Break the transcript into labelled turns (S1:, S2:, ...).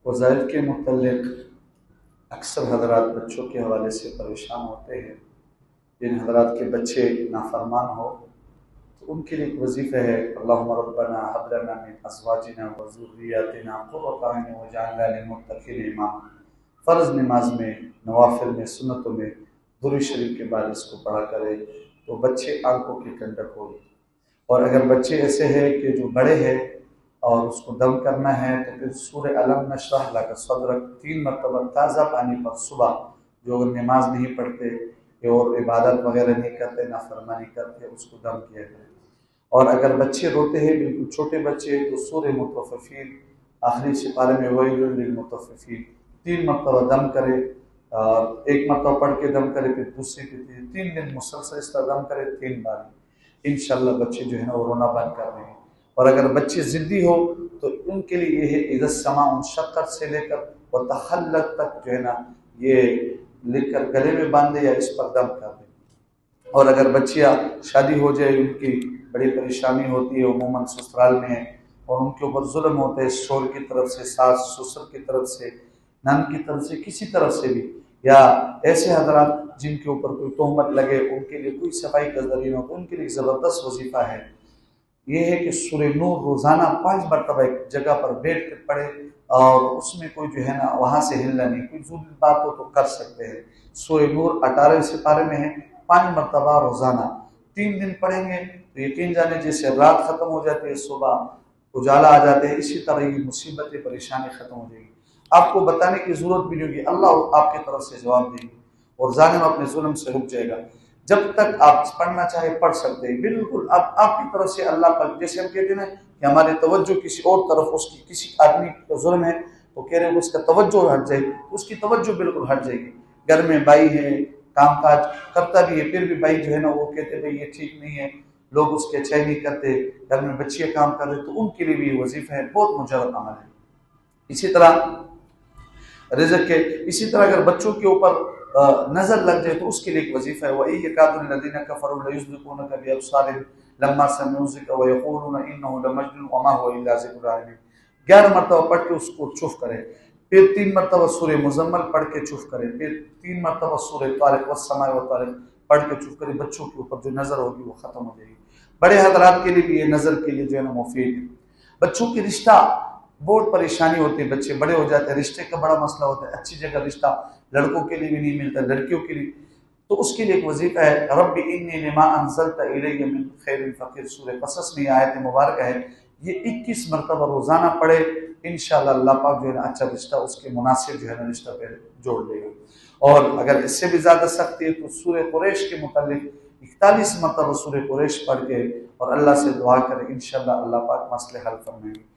S1: वज़ाइफ के मुतल्लिक़ अक्सर हज़रात बच्चों के हवाले से परेशान होते हैं। जिन हज़रात के बच्चे नाफरमान हो तो उनके लिए एक वजीफ़ा है, अल्लाहुम्मा रब्बना हब लना मिन अज़वाजिना व ज़ुर्रिय्यतिना क़ुर्रता अय्युन वजअलना लिल-मुत्तक़ीना इमामा। फ़र्ज़ नमाज में, नवाफिल में, सुन्नतों में दुरूद शरीफ के बाद इसको पढ़ा करें तो बच्चे आंखों की ठंडक होगी। और अगर बच्चे ऐसे हैं कि जो बड़े हैं और उसको दम करना है तो फिर सूरह अलम नशरह लका सदरक 3 मरतबा ताज़ा पानी पर सुबह, जो अगर नमाज नहीं पढ़ते और इबादत वगैरह नहीं करते, नाफरमानी करते, उसको दम किया करें। और अगर बच्चे रोते हैं, बिल्कुल छोटे बच्चे, तो सूरह मुतफ़्फ़िफ़ीन आखिरी सिपारे में वैलुल लिल-मुतफ़्फ़िफ़ीन 3 मरतबा दम करे। एक मरतबा पढ़ के दम करे, फिर दूसरी फिर 3 दिन मुसलसल इस तरह दम करे 3 बार। इंशाअल्लाह बच्चे जो है ना वो रोना बंद कर देंगे। और अगर बच्चे ज़िद्दी हो तो उनके लिए ये है इज़ा समाउ शक़्क़त से लेकर व तख़ल्लत तक जो है ना ये लिखकर गले में बांधे या इस पर दम कर दें। और अगर बच्चियाँ शादी हो जाए, उनकी बड़ी परेशानी होती है, उमूमन ससुराल में, और उनके ऊपर जुल्म होते हैं शौहर की तरफ से, सास ससुर की तरफ से, नन की तरफ से, किसी तरफ से भी, या ऐसे हज़रात जिनके ऊपर कोई तोहमत लगे, उनके लिए कोई सफाई का ज़रिया हो, तो उनके लिए ज़बरदस्त वजीफ़ा है। ये है कि सूरह नूर रोज़ाना 5 मरतबा एक जगह पर बैठ कर पढ़े, और उसमें कोई जो है ना वहाँ से हिलना नहीं, कोई ज़रूरी बात हो तो कर सकते हैं। सूरह नूर 18 सिपारे में है, 5 मरतबा रोज़ाना 3 दिन पढ़ेंगे तो यकीन जाने जैसे रात ख़त्म हो जाती है, सुबह उजाला आ जाते हैं, इसी तरह की मुसीबतें परेशानी ख़त्म हो जाएगी। आपको बताने की ज़रूरत भी नहीं होगी, अल्लाह आपकी तरफ से जवाब देंगे और ज़ालिम अपने जुल्म से रुक जाएगा। जब तक आप पढ़ना चाहे पढ़ सकते हैं, बिल्कुल आप आपकी तरफ से अल्लाह पर, जैसे हम कहते हैं ना कि हमारे तवज्जो किसी और तरफ, उसकी किसी आदमी का जुल्म है तो कह रहे हैं उसका तवज्जो हट जाए, उसकी तवज्जो बिल्कुल हट जाएगी। घर में भाई है, काम काज करता भी है, फिर भी भाई जो है ना वो कहते भाई ये ठीक नहीं है, लोग उसकी अच्छाई नहीं करते, घर में बच्चियाँ काम कर रहे, तो उनके लिए भी वजीफा है, बहुत मुजर्रद अमल है। इसी तरह रिज़्क़ के, इसी तरह अगर बच्चों के ऊपर नज़र लग जाए तो उसके लिए एक वजीफा है, वही यकादुल्लज़ीना कफ़रू लयुज़्लिक़ूनका बिअब्सारिहिम लम्मा समिअू ज़िक्र व यक़ूलूना इन्नहु लमजनून वमा हुवा इल्ला ज़िक्रुल लिलआलमीन। 11 मरतबा पढ़ के उसको चुप करें, फिर 3 मरतबा सूरह मुज़म्मल पढ़ के चुप करें, फिर 3 मरतबा सूरह तारिक़ वस्समाइ व तारिक़ पढ़ के चुप करें। बच्चों के ऊपर जो नज़र होगी वो ख़त्म हो जाएगी। बड़े हज़रात के लिए भी ये नज़र के लिए जो है ना मुफीद है। बच्चों के रिश्ता बहुत परेशानी होती है, बच्चे बड़े हो जाते हैं, रिश्ते का बड़ा मसला होता है, अच्छी जगह रिश्ता लड़कों के लिए भी नहीं मिलता, लड़कियों के लिए, तो उसके लिए एक वजीफा है, रब्बी इन्नी लिमा अंज़लता इलैया मिन खैरिन फ़क़ीर। सूरह क़सस में आयत मुबारक है, ये 21 मरतबा रोज़ाना पढ़े, इंशाअल्लाह अल्लाह पाक जो है ना अच्छा रिश्ता उसके मुनासिब जो है ना रिश्ता पे जोड़ देगा। और अगर इससे भी ज़्यादा सख्ती है तो सूरह कुरैश के मुतालिक 41 मरतबा सूरह कुरैश पढ़ के और अल्लाह से दुआ करें, इंशाअल्लाह अल्लाह पाक मसले हल फरमाएंगे।